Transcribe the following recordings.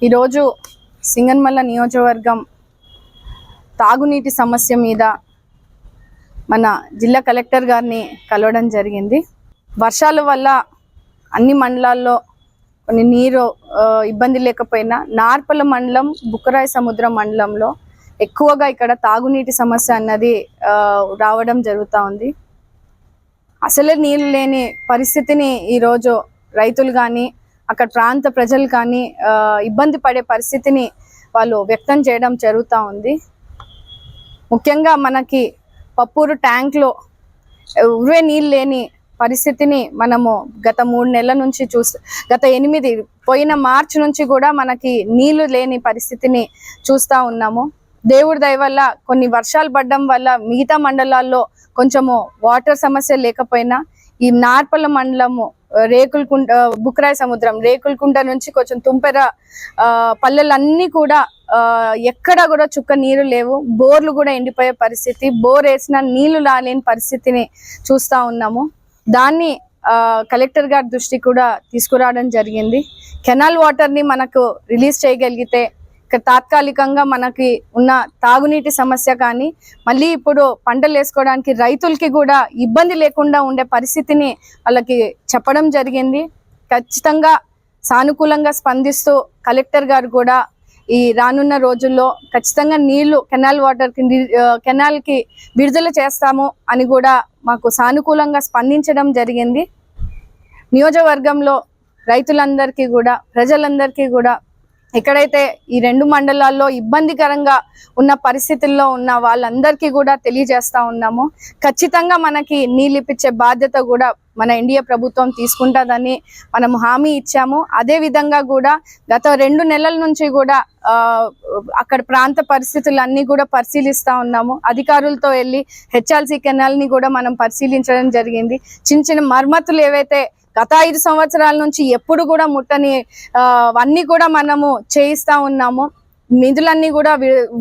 ఈరోజు సింగనమల నియోజకవర్గం తాగునీటి సమస్య మీద మన జిల్లా కలెక్టర్ గారిని కలవడం జరిగింది. వర్షాల వల్ల అన్ని మండలాల్లో కొన్ని నీరు ఇబ్బంది లేకపోయినా నార్పల మండలం, బుక్కరాయ సముద్రం మండలంలో ఎక్కువగా ఇక్కడ తాగునీటి సమస్య అన్నది రావడం జరుగుతూ ఉంది. అసలే నీళ్ళు లేని పరిస్థితిని ఈరోజు రైతులు కానీ అక్కడ ప్రాంత ప్రజలు కానీ ఇబ్బంది పడే పరిస్థితిని వాళ్ళు వ్యక్తం చేయడం జరుగుతూ ఉంది. ముఖ్యంగా మనకి పప్పూరు ట్యాంక్లో ఉర్వే నీళ్ళు లేని పరిస్థితిని మనము గత 3 నెలల నుంచి గత 8 పోయిన మార్చి నుంచి కూడా మనకి నీళ్లు లేని పరిస్థితిని చూస్తూ ఉన్నాము. దేవుడి దయ వల్ల కొన్ని వర్షాలు పడడం వల్ల మిగతా మండలాల్లో కొంచెము వాటర్ సమస్య లేకపోయినా ఈ నార్పల మండలము రేకులకుంట, బుక్కరాయ సముద్రం, రేకులకుంట నుంచి కొంచెం తుంపెర పల్లెలన్నీ కూడా ఎక్కడ కూడా చుక్క నీరు లేవు. బోర్లు కూడా ఎండిపోయే పరిస్థితి, బోర్ వేసిన నీళ్లు రాలేని పరిస్థితిని చూస్తూ ఉన్నాము. దాన్ని కలెక్టర్ గారి దృష్టికి కూడా తీసుకురావడం జరిగింది. కెనాల్ వాటర్ని మనకు రిలీజ్ చేయగలిగితే తాత్కాలికంగా మనకి ఉన్న తాగునీటి సమస్య కానీ మళ్ళీ ఇప్పుడు పంటలు వేసుకోవడానికి రైతులకి కూడా ఇబ్బంది లేకుండా ఉండే పరిస్థితిని వాళ్ళకి చెప్పడం జరిగింది. ఖచ్చితంగా సానుకూలంగా స్పందిస్తూ కలెక్టర్ గారు కూడా ఈ రానున్న రోజుల్లో ఖచ్చితంగా నీళ్లు కెనాల్కి విడుదల చేస్తాము అని కూడా మాకు సానుకూలంగా స్పందించడం జరిగింది. నియోజకవర్గంలో రైతులందరికీ కూడా, ప్రజలందరికీ కూడా ఎక్కడైతే ఈ 2 మండలాల్లో ఇబ్బందికరంగా ఉన్న పరిస్థితుల్లో ఉన్న వాళ్ళందరికీ కూడా తెలియజేస్తా ఉన్నాము. ఖచ్చితంగా మనకి నీళ్ళు ఇప్పించే బాధ్యత కూడా మన ఎన్డీఏ ప్రభుత్వం తీసుకుంటుందని మనము హామీ ఇచ్చాము. అదే విధంగా కూడా గత 2 నెలల నుంచి కూడా అక్కడ ప్రాంత పరిస్థితులన్నీ కూడా పరిశీలిస్తూ ఉన్నాము. అధికారులతో వెళ్ళి హెచ్ఆర్సీ కెనాల్ని కూడా మనం పరిశీలించడం జరిగింది. చిన్న మరమ్మతులు ఏవైతే గత 5 సంవత్సరాల నుంచి ఎప్పుడు కూడా ముట్టని అన్నీ కూడా మనము చేయిస్తా ఉన్నాము. నిధులన్నీ కూడా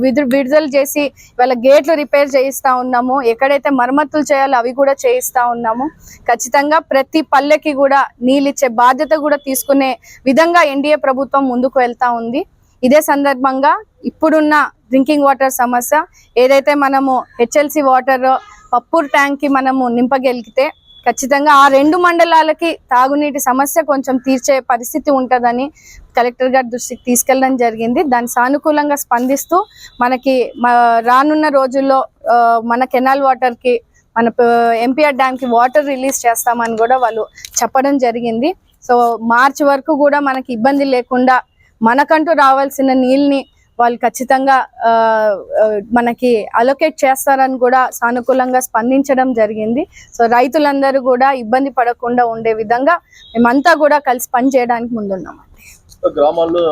విడుదల చేసి వాళ్ళ గేట్లు రిపేర్ చేయిస్తా ఉన్నాము. ఎక్కడైతే మరమ్మతులు చేయాలో అవి కూడా చేయిస్తా ఉన్నాము. ఖచ్చితంగా ప్రతి పల్లెకి కూడా నీళ్ళిచ్చే బాధ్యత కూడా తీసుకునే విధంగా ఎన్డీఏ ప్రభుత్వం ముందుకు వెళ్తా ఉంది. ఇదే సందర్భంగా ఇప్పుడున్న డ్రింకింగ్ వాటర్ సమస్య ఏదైతే మనము హెచ్ఎల్సి వాటర్ పప్పూర్ ట్యాంక్కి మనము నింపగలిగితే ఖచ్చితంగా ఆ 2 మండలాలకి తాగునీటి సమస్య కొంచెం తీర్చే పరిస్థితి ఉంటుందని కలెక్టర్ గారి దృష్టికి తీసుకెళ్ళడం జరిగింది. దాన్ని సానుకూలంగా స్పందిస్తూ మనకి రానున్న రోజుల్లో మన కెనాల్ వాటర్కి, మన ఎంపీఆర్ డ్యామ్కి వాటర్ రిలీజ్ చేస్తామని కూడా వాళ్ళు చెప్పడం జరిగింది. సో మార్చి వరకు కూడా మనకి ఇబ్బంది లేకుండా మనకంటూ రావాల్సిన నీళ్ళని వాళ్ళు ఖచ్చితంగా మనకి అలొకేట్ చేస్తారని కూడా సానుకూలంగా స్పందించడం జరిగింది. సో రైతులందరూ కూడా ఇబ్బంది పడకుండా ఉండే విధంగా మేమంతా కూడా కలిసి పనిచేయడానికి ముందున్నామండి. గ్రామాల్లో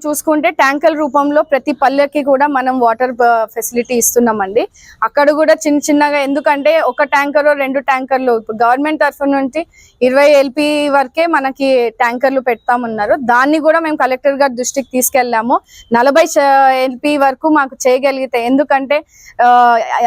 చూసుకుంటే ట్యాంకర్ రూపంలో ప్రతి పల్లెకి కూడా మనం వాటర్ ఫెసిలిటీ ఇస్తున్నామండి. అక్కడ కూడా చిన్నగా, ఎందుకంటే ఒక ట్యాంకర్ 2 ట్యాంకర్లు ఇప్పుడు గవర్నమెంట్ తరఫు నుంచి 20 LP వరకే మనకి ట్యాంకర్లు పెడతామన్నారు. దాన్ని కూడా మేము కలెక్టర్ గారి దృష్టికి తీసుకెళ్ళాము. 40 LP వరకు మాకు చేయగలిగితే, ఎందుకంటే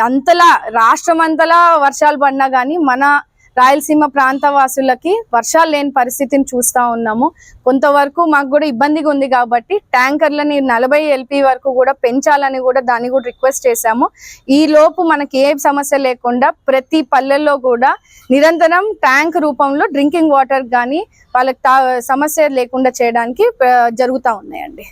అంతలా రాష్ట్రం అంతలా వర్షాలు పడినా కానీ మన రాయలసీమ ప్రాంత వాసులకి వర్షాలు లేని పరిస్థితిని చూస్తూ ఉన్నాము. కొంతవరకు మాకు కూడా ఇబ్బందిగా ఉంది కాబట్టి ట్యాంకర్లని 40 LP వరకు కూడా పెంచాలని కూడా దాన్ని కూడా రిక్వెస్ట్ చేశాము. ఈ లోపు మనకి ఏ సమస్య లేకుండా ప్రతి పల్లెల్లో కూడా నిరంతరం ట్యాంక్ రూపంలో డ్రింకింగ్ వాటర్ కానీ వాళ్ళకి సమస్య లేకుండా చేయడానికి జరుగుతూ ఉన్నాయండి.